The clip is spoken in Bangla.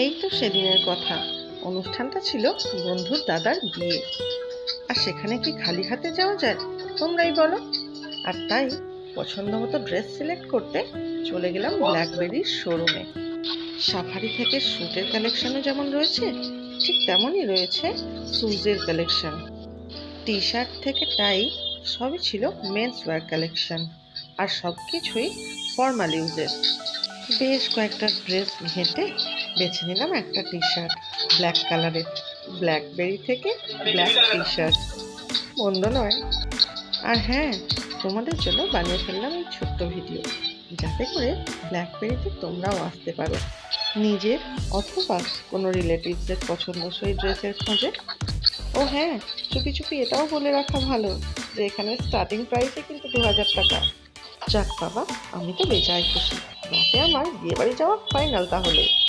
এই তো সেদিনের কথা। অনুষ্ঠানটা ছিল বন্ধুর দাদার বিয়ে। আর সেখানে কি খালি হাতে যাওয়া যায়? তোমরাই বলো। আর তাই পছন্দ মতো ড্রেস সিলেক্ট করতে চলে গেলাম ব্ল্যাকবেরির শোরুমে। সাফারি থেকে স্যুটের কালেকশনও যেমন রয়েছে, ঠিক তেমনই রয়েছে শুজের কালেকশন। টি শার্ট থেকে টাই সবই ছিল মেন্স ওয়্যার কালেকশন। আর সব কিছুই ফর্মাল ইউজের। বেশ কয়েকটা ড্রেস ঘেঁটে বেছে নিলাম একটা টি শার্ট ব্ল্যাক কালারের। ব্ল্যাকবেরি থেকে ব্ল্যাক টি শার্ট, মন্দ নয়। আর হ্যাঁ, তোমাদের জন্য বানিয়ে ফেললাম এই ছোট্ট ভিডিও, যাতে করে ব্ল্যাকবেরিতে তোমরাও আসতে পারো নিজের অথবা কোনো রিলেটিভসদের পছন্দসই ড্রেসের খোঁজে। ও হ্যাঁ, চুপি চুপি এটাও বলে রাখা ভালো যে এখানে স্টার্টিং প্রাইসে কিন্তু 2000 টাকা। যাক বাবা, আমি তো বেজায় খুশি। রাতে আমার বিয়ে বাড়ি যাওয়া ফাইনাল তাহলে।